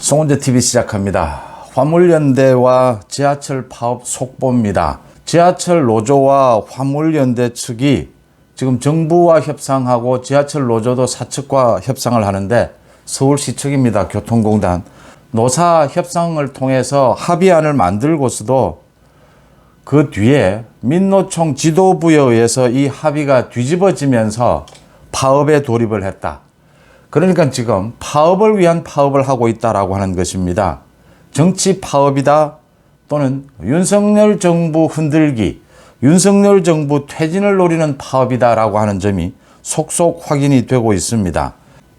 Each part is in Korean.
송원재TV 시작합니다. 화물연대와 지하철 파업 속보입니다. 지하철 노조와 화물연대 측이 지금 정부와 협상하고 지하철 노조도 사측과 협상을 하는데 서울시 측입니다. 교통공단. 노사 협상을 통해서 합의안을 만들고서도 그 뒤에 민노총 지도부에 의해서 이 합의가 뒤집어지면서 파업에 돌입을 했다. 그러니까 지금 파업을 위한 파업을 하고 있다라고 하는 것입니다. 정치 파업이다 또는 윤석열 정부 흔들기, 윤석열 정부 퇴진을 노리는 파업이다라고 하는 점이 속속 확인이 되고 있습니다.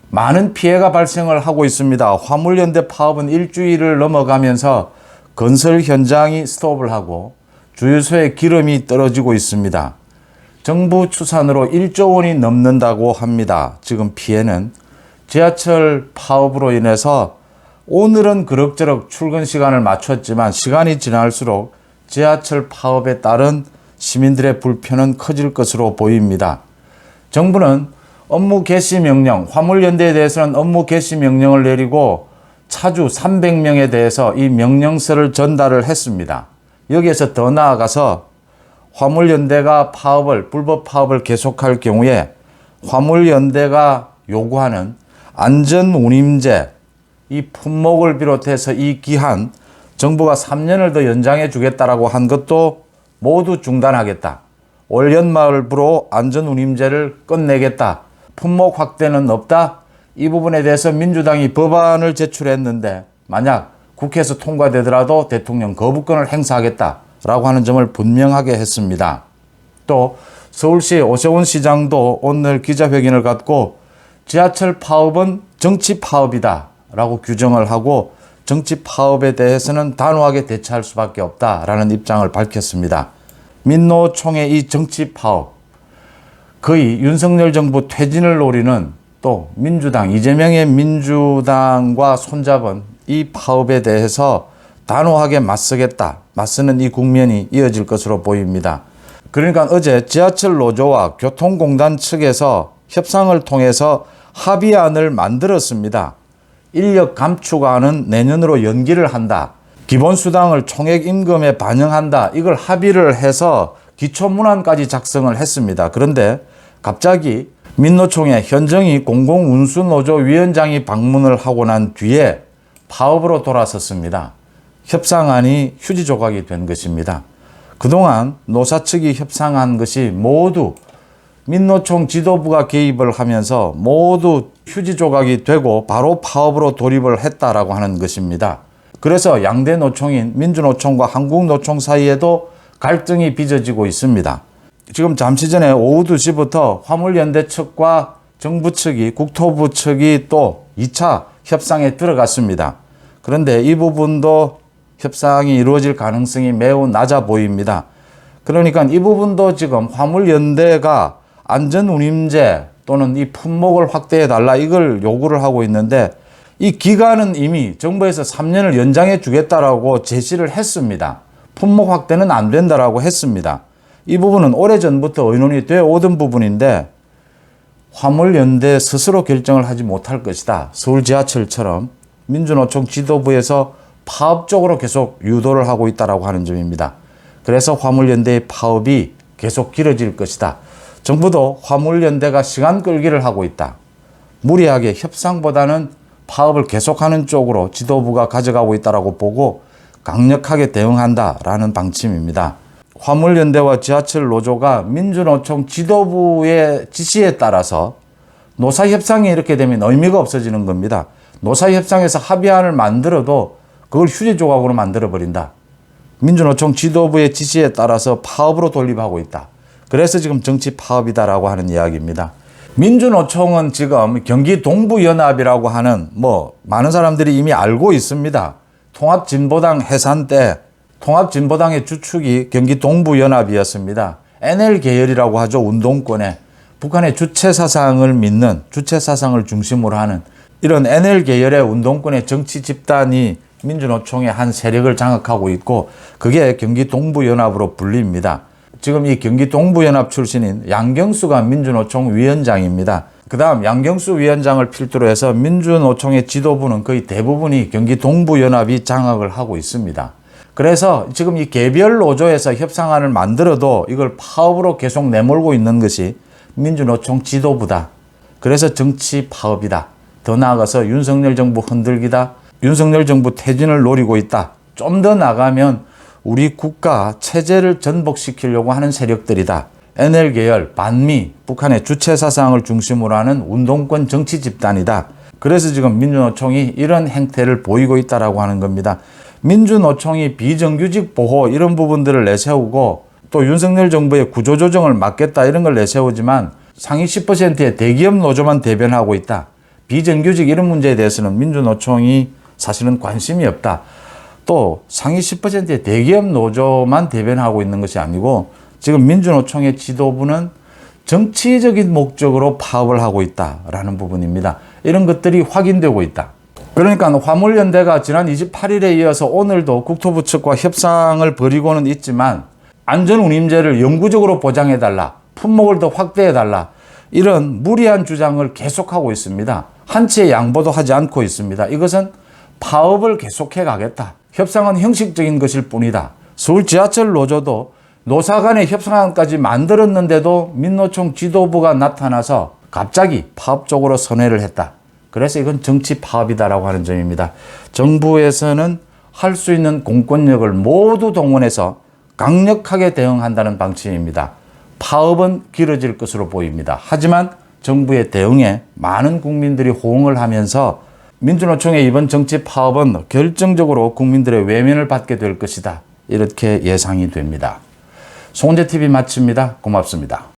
많은 피해가 발생을 하고 있습니다. 화물연대 파업은 일주일을 넘어가면서 건설 현장이 스톱을 하고 주유소에 기름이 떨어지고 있습니다. 정부 추산으로 1조 원이 넘는다고 합니다. 지금 피해는 지하철 파업으로 인해서 오늘은 그럭저럭 출근 시간을 맞췄지만 시간이 지날수록 지하철 파업에 따른 시민들의 불편은 커질 것으로 보입니다. 정부는 업무 개시 명령, 화물연대에 대해서는 업무 개시 명령을 내리고 차주 300명에 대해서 이 명령서를 전달을 했습니다. 여기에서 더 나아가서 화물연대가 불법 파업을 계속할 경우에 화물연대가 요구하는 안전운임제, 이 품목을 비롯해서 이 기한 정부가 3년을 더 연장해 주겠다라고 한 것도 모두 중단하겠다. 올 연말부로 안전운임제를 끝내겠다. 품목 확대는 없다. 이 부분에 대해서 민주당이 법안을 제출했는데 만약 국회에서 통과되더라도 대통령 거부권을 행사하겠다라고 하는 점을 분명하게 했습니다. 또 서울시 오세훈 시장도 오늘 기자회견을 갖고 지하철 파업은 정치 파업이다 라고 규정을 하고 정치 파업에 대해서는 단호하게 대처할 수밖에 없다라는 입장을 밝혔습니다. 민노총의 이 정치 파업, 거의 윤석열 정부 퇴진을 노리는 또 민주당, 이재명의 민주당과 손잡은 이 파업에 대해서 단호하게 맞서는 이 국면이 이어질 것으로 보입니다. 그러니까 어제 지하철 노조와 교통공단 측에서 협상을 통해서 합의안을 만들었습니다. 인력 감축안은 내년으로 연기를 한다. 기본수당을 총액 임금에 반영한다. 이걸 합의를 해서 기초문안까지 작성을 했습니다. 그런데 갑자기 민노총의 현정희 공공운수노조 위원장이 방문을 하고 난 뒤에 파업으로 돌아섰습니다. 협상안이 휴지 조각이 된 것입니다. 그동안 노사 측이 협상한 것이 모두 민노총 지도부가 개입을 하면서 모두 휴지 조각이 되고 바로 파업으로 돌입을 했다라고 하는 것입니다. 그래서 양대 노총인 민주노총과 한국노총 사이에도 갈등이 빚어지고 있습니다. 지금 잠시 전에 오후 2시부터 화물연대 측과 정부 측이, 국토부 측이 또 2차 협상에 들어갔습니다. 그런데 이 부분도 협상이 이루어질 가능성이 매우 낮아 보입니다. 그러니까 이 부분도 지금 화물연대가 안전운임제 또는 이 품목을 확대해달라 이걸 요구를 하고 있는데 이 기간은 이미 정부에서 3년을 연장해 주겠다라고 제시를 했습니다. 품목 확대는 안 된다라고 했습니다. 이 부분은 오래전부터 의논이 되어 오던 부분인데 화물연대 스스로 결정을 하지 못할 것이다. 서울지하철처럼 민주노총 지도부에서 파업적으로 계속 유도를 하고 있다라고 하는 점입니다. 그래서 화물연대의 파업이 계속 길어질 것이다. 정부도 화물연대가 시간 끌기를 하고 있다. 무리하게 협상보다는 파업을 계속하는 쪽으로 지도부가 가져가고 있다고 보고 강력하게 대응한다라는 방침입니다. 화물연대와 지하철 노조가 민주노총 지도부의 지시에 따라서 노사협상이 이렇게 되면 의미가 없어지는 겁니다. 노사협상에서 합의안을 만들어도 그걸 휴지 조각으로 만들어버린다. 민주노총 지도부의 지시에 따라서 파업으로 돌입하고 있다. 그래서 지금 정치 파업이다라고 하는 이야기입니다. 민주노총은 지금 경기 동부연합이라고 하는 많은 사람들이 이미 알고 있습니다. 통합진보당 해산 때 통합진보당의 주축이 경기 동부연합이었습니다. NL 계열이라고 하죠. 운동권에 북한의 주체사상을 믿는, 주체사상을 중심으로 하는 이런 NL 계열의 운동권의 정치 집단이 민주노총의 한 세력을 장악하고 있고 그게 경기 동부연합으로 불립니다. 지금 이 경기 동부연합 출신인 양경수가 민주노총 위원장입니다. 그다음 양경수 위원장을 필두로 해서 민주노총의 지도부는 거의 대부분이 경기 동부연합이 장악을 하고 있습니다. 그래서 지금 이 개별 노조에서 협상안을 만들어도 이걸 파업으로 계속 내몰고 있는 것이 민주노총 지도부다. 그래서 정치 파업이다. 더 나아가서 윤석열 정부 흔들기다. 윤석열 정부 퇴진을 노리고 있다. 좀 더 나가면 우리 국가 체제를 전복시키려고 하는 세력들이다. NL계열, 반미, 북한의 주체사상을 중심으로 하는 운동권 정치 집단이다. 그래서 지금 민주노총이 이런 행태를 보이고 있다라고 하는 겁니다. 민주노총이 비정규직 보호 이런 부분들을 내세우고 또 윤석열 정부의 구조조정을 막겠다 이런 걸 내세우지만 상위 10%의 대기업 노조만 대변하고 있다. 비정규직 이런 문제에 대해서는 민주노총이 사실은 관심이 없다. 또 상위 10%의 대기업 노조만 대변하고 있는 것이 아니고 지금 민주노총의 지도부는 정치적인 목적으로 파업을 하고 있다라는 부분입니다. 이런 것들이 확인되고 있다. 그러니까 화물연대가 지난 28일에 이어서 오늘도 국토부 측과 협상을 벌이고는 있지만 안전운임제를 영구적으로 보장해달라. 품목을 더 확대해달라. 이런 무리한 주장을 계속하고 있습니다. 한치의 양보도 하지 않고 있습니다. 이것은 파업을 계속해 가겠다. 협상은 형식적인 것일 뿐이다. 서울 지하철 노조도 노사 간의 협상안까지 만들었는데도 민노총 지도부가 나타나서 갑자기 파업 쪽으로 선회를 했다. 그래서 이건 정치 파업이다라고 하는 점입니다. 정부에서는 할 수 있는 공권력을 모두 동원해서 강력하게 대응한다는 방침입니다. 파업은 길어질 것으로 보입니다. 하지만 정부의 대응에 많은 국민들이 호응을 하면서 민주노총의 이번 정치 파업은 결정적으로 국민들의 외면을 받게 될 것이다. 이렇게 예상이 됩니다. 송은재TV 마칩니다. 고맙습니다.